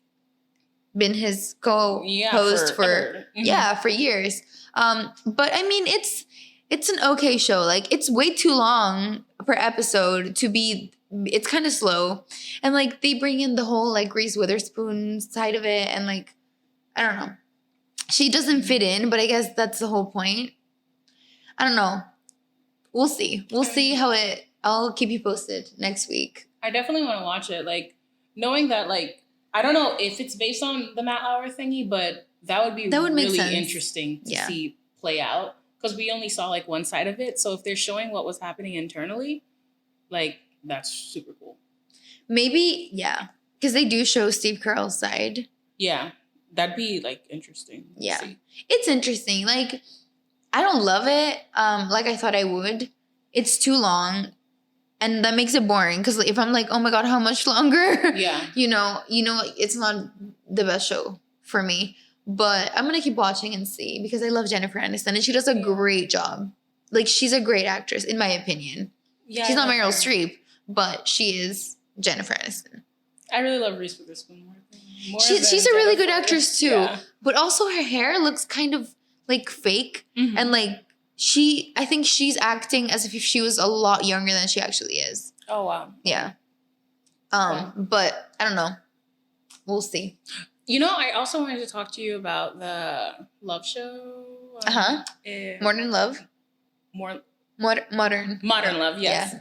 Speaker 1: been his co-host for years. But I mean, it's an okay show. Like it's way too long per episode to be. It's kind of slow, and like they bring in the whole like Reese Witherspoon side of it, and like I don't know, she doesn't fit in, but I guess that's the whole point. I don't know. We'll see. We'll see how it. I'll keep you posted next week.
Speaker 2: I definitely want to watch it. Like knowing that, like I don't know if it's based on the Matt Lauer thingy, but that would really interesting to see play out. Because we only saw like one side of it. So if they're showing what was happening internally, like that's super cool.
Speaker 1: Maybe, yeah. Because they do show Steve Carell's side.
Speaker 2: Yeah. That'd be like interesting.
Speaker 1: Yeah. See. It's interesting. Like, I don't love it like I thought I would. It's too long. And that makes it boring. Because if I'm like, oh my God, how much longer?
Speaker 2: Yeah.
Speaker 1: you know, it's not the best show for me. But I'm going to keep watching and see because I love Jennifer Aniston and she does a great job. Like, she's a great actress, in my opinion. Yeah, she's not Meryl Streep, but she is Jennifer Aniston.
Speaker 2: I really love Reese Witherspoon more.
Speaker 1: She's a really good actress, too. Yeah. But also her hair looks kind of, like, fake. Mm-hmm. And, like, I think she's acting as if she was a lot younger than she actually is.
Speaker 2: Oh, wow.
Speaker 1: Yeah. But, I don't know. We'll see.
Speaker 2: You know, I also wanted to talk to you about the love show.
Speaker 1: Modern Love. Modern
Speaker 2: Love, yes.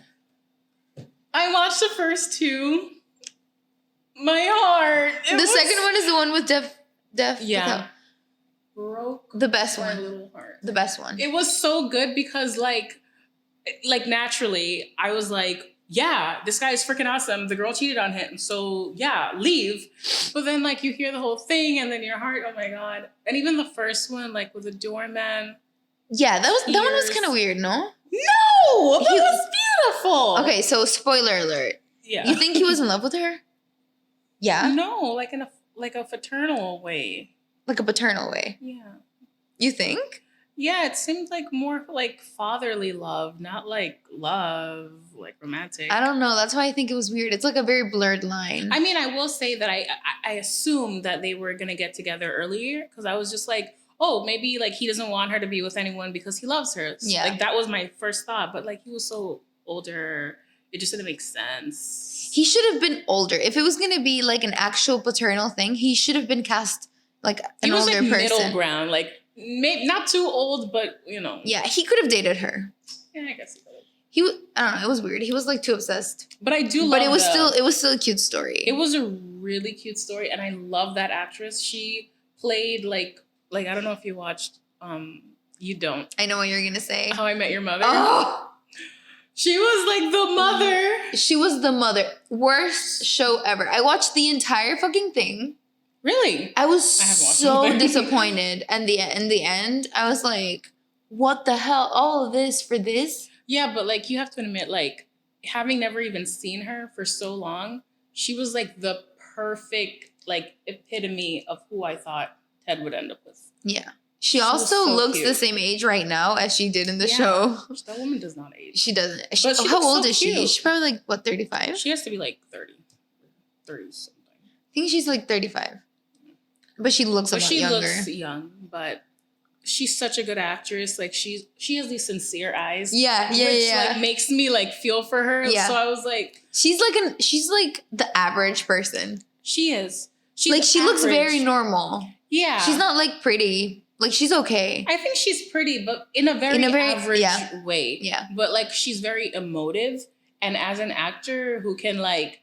Speaker 2: Yeah. I watched the first two. My heart.
Speaker 1: The second one is the one with Deaf.
Speaker 2: Yeah. Broke
Speaker 1: the best
Speaker 2: my
Speaker 1: one.
Speaker 2: Little heart.
Speaker 1: The best one.
Speaker 2: It was so good because like naturally I was like, yeah, this guy is freaking awesome. The girl cheated on him. So yeah, leave. But then like you hear the whole thing and then your heart, oh my God. And even the first one, like with the doorman.
Speaker 1: Yeah, that one was kind of weird, no?
Speaker 2: No! That was beautiful.
Speaker 1: Okay, so spoiler alert.
Speaker 2: Yeah.
Speaker 1: You think he was in love with her? Yeah.
Speaker 2: No, like in a fraternal way.
Speaker 1: Like a paternal way.
Speaker 2: Yeah.
Speaker 1: You think?
Speaker 2: Yeah, it seemed like more like fatherly love, not like love, like romantic.
Speaker 1: I don't know. That's why I think it was weird. It's like a very blurred line.
Speaker 2: I mean, I will say that I assumed that they were going to get together earlier because I was just like, oh, maybe like he doesn't want her to be with anyone because he loves her.
Speaker 1: Yeah.
Speaker 2: Like that was my first thought. But like he was so older, it just didn't make sense.
Speaker 1: He should have been older. If it was going to be like an actual paternal thing, he should have been cast like an older person.
Speaker 2: Middle ground, like maybe not too old, but you know.
Speaker 1: Yeah, he could have dated her.
Speaker 2: Yeah, I guess he could have.
Speaker 1: I don't know. It was weird. He was like too obsessed.
Speaker 2: But I do love.
Speaker 1: But it was still a cute story.
Speaker 2: It was a really cute story, and I love that actress. She played like I don't know if you watched. You don't.
Speaker 1: I know what you're gonna say.
Speaker 2: How I Met Your Mother.
Speaker 1: Oh.
Speaker 2: She was like the mother.
Speaker 1: She was the mother. Worst show ever. I watched the entire fucking thing.
Speaker 2: Really?
Speaker 1: I was so disappointed. And in the end, I was like, what the hell? All of this for this?
Speaker 2: Yeah, but like you have to admit, like having never even seen her for so long, she was like the perfect like epitome of who I thought Ted would end up with.
Speaker 1: Yeah. She also looks cute. The same age right now as she did in the show.
Speaker 2: That woman does not age.
Speaker 1: She doesn't. How old is she? She's probably like, what, 35?
Speaker 2: She has to be like 30 something.
Speaker 1: I think she's like 35. But she looks a lot younger.
Speaker 2: She looks young, but she's such a good actress. Like she has these sincere eyes.
Speaker 1: Yeah.
Speaker 2: Which like makes me like feel for her. Yeah. So I was like,
Speaker 1: she's like the average person.
Speaker 2: She is.
Speaker 1: She looks very normal.
Speaker 2: Yeah.
Speaker 1: She's not like pretty. Like, she's okay.
Speaker 2: I think she's pretty, but in a very average way.
Speaker 1: Yeah.
Speaker 2: But like, she's very emotive, and as an actor who can like,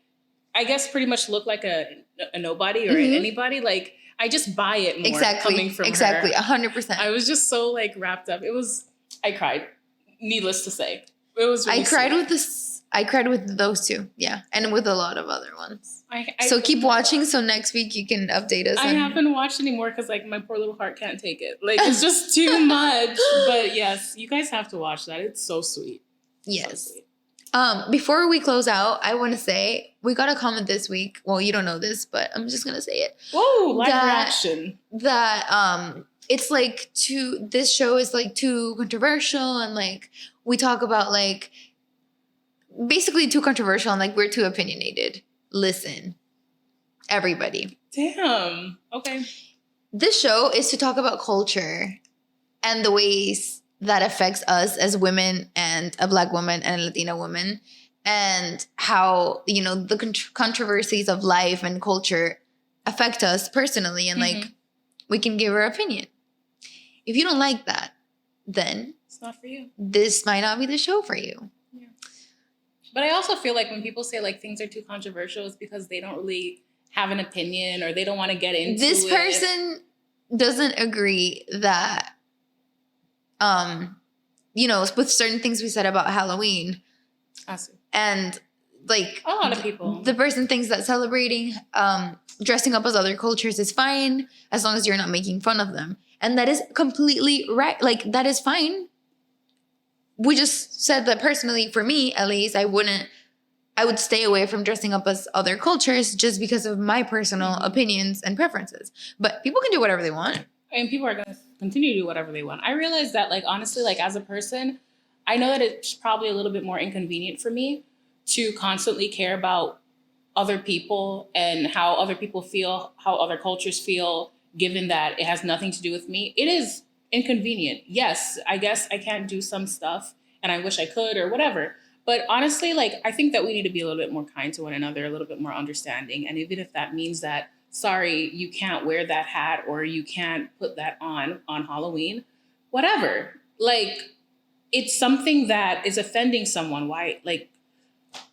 Speaker 2: I guess pretty much look like a nobody or anybody, like I just buy it more coming from her.
Speaker 1: 100%.
Speaker 2: I was just so like wrapped up. I cried. Needless to say, it was. Really
Speaker 1: I cried with those two, yeah, and with a lot of other ones. So keep watching. So next week you can update us.
Speaker 2: I haven't watched anymore because like my poor little heart can't take it. Like it's just too much. But yes, you guys have to watch that. It's so sweet.
Speaker 1: Yes.
Speaker 2: So sweet.
Speaker 1: Before we close out, I want to say we got a comment this week. Well, you don't know this, but I'm just gonna say it.
Speaker 2: Whoa, live reaction.
Speaker 1: That it's like this show is like too controversial, and like we talk about like basically too controversial, and like we're too opinionated. Listen, everybody.
Speaker 2: Damn. Okay.
Speaker 1: This show is to talk about culture and the ways that affects us as women and a Black woman and a Latina woman, and how, you know, the controversies of life and culture affect us personally, and like we can give our opinion. If you don't like that, then
Speaker 2: it's not for you.
Speaker 1: This might not be the show for you.
Speaker 2: Yeah. But I also feel like when people say like things are too controversial, it's because they don't really have an opinion or they don't want to get into
Speaker 1: this person doesn't agree that you know, with certain things we said about Halloween.
Speaker 2: I see.
Speaker 1: And like
Speaker 2: a lot of people,
Speaker 1: the person thinks that celebrating dressing up as other cultures is fine as long as you're not making fun of them. And that is completely right. Like, that is fine. We just said that personally, for me, at least, I would stay away from dressing up as other cultures just because of my personal opinions and preferences. But people can do whatever they want.
Speaker 2: And people are going to continue to do whatever they want. I realize that, like, honestly, like, as a person, I know that it's probably a little bit more inconvenient for me to constantly care about other people and how other people feel, how other cultures feel, given that it has nothing to do with me. It is inconvenient. Yes, I guess I can't do some stuff and I wish I could or whatever. But honestly, like, I think that we need to be a little bit more kind to one another, a little bit more understanding. And even if that means that, sorry, you can't wear that hat or you can't put that on Halloween, whatever. Like, it's something that is offending someone. Why? Like,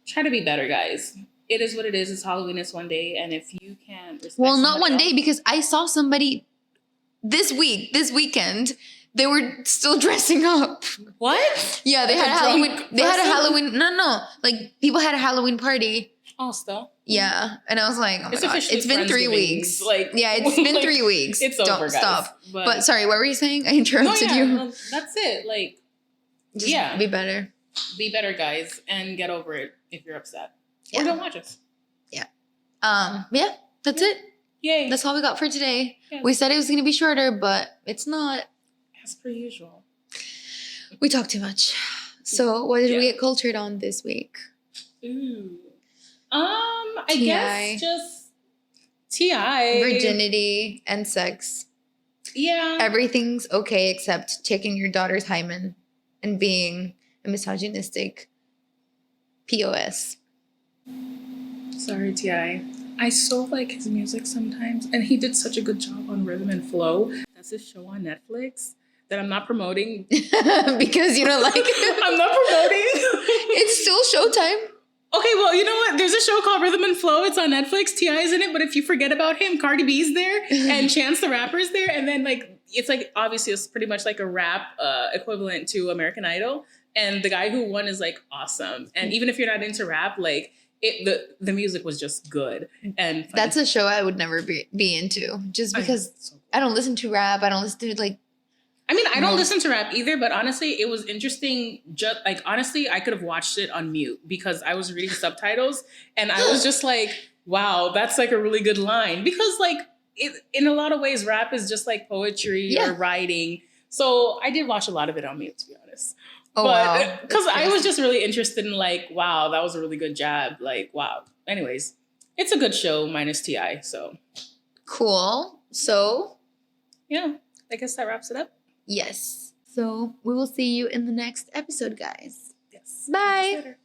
Speaker 2: try to be better, guys. It is what it is. It's Halloween. It's one day. And if you can't respect
Speaker 1: not one day, because I saw somebody this weekend, they were still dressing up.
Speaker 2: What?
Speaker 1: Yeah, they had a Halloween. They had a Halloween. No. Like, people had a Halloween party.
Speaker 2: Oh, still?
Speaker 1: Yeah. And I was like, oh my God. It's been 3 weeks. Like, yeah, it's been like, 3 weeks.
Speaker 2: It's over, guys.
Speaker 1: Stop. But sorry, what were you saying? I interrupted you.
Speaker 2: Well, that's it. Like,
Speaker 1: just be better.
Speaker 2: Be better, guys, and get over it if you're upset. Or don't watch us.
Speaker 1: Yeah. Yeah, that's it.
Speaker 2: Yay.
Speaker 1: That's all we got for today. Yeah. We said it was going to be shorter, but it's not.
Speaker 2: As per usual.
Speaker 1: We talk too much. So what did we get cultured on this week?
Speaker 2: Ooh. I guess just T.I.
Speaker 1: Virginity and sex.
Speaker 2: Yeah.
Speaker 1: Everything's okay except taking your daughter's hymen and being a misogynistic POS.
Speaker 2: Sorry, T.I. I so like his music sometimes, and he did such a good job on Rhythm and Flow. That's a show on Netflix that I'm not promoting.
Speaker 1: Because you don't like it?
Speaker 2: I'm not promoting.
Speaker 1: It's still Showtime.
Speaker 2: Okay, well, you know what? There's a show called Rhythm and Flow. It's on Netflix. T.I.'s in it, but if you forget about him, Cardi B's there, and Chance the Rapper's there, and then, like, it's like, obviously, it's pretty much like a rap equivalent to American Idol, and the guy who won is, like, awesome. And even if you're not into rap, like, the music was just good and funny.
Speaker 1: That's a show I would never be into, just because I don't listen to rap. I don't listen to, like,
Speaker 2: I mean, I don't listen to rap either, but honestly, it was interesting. Just like, honestly, I could have watched it on mute because I was reading subtitles and I was just like, wow, that's like a really good line. Because like, in a lot of ways, rap is just like poetry or writing. So I did watch a lot of it on mute, to be honest.
Speaker 1: Oh, wow.
Speaker 2: Because I was just really interested in like, wow, that was a really good job. Like, wow. Anyways, it's a good show minus T.I. So
Speaker 1: cool. So
Speaker 2: yeah, I guess that wraps it up.
Speaker 1: Yes. So we will see you in the next episode, guys.
Speaker 2: Yes.
Speaker 1: Bye.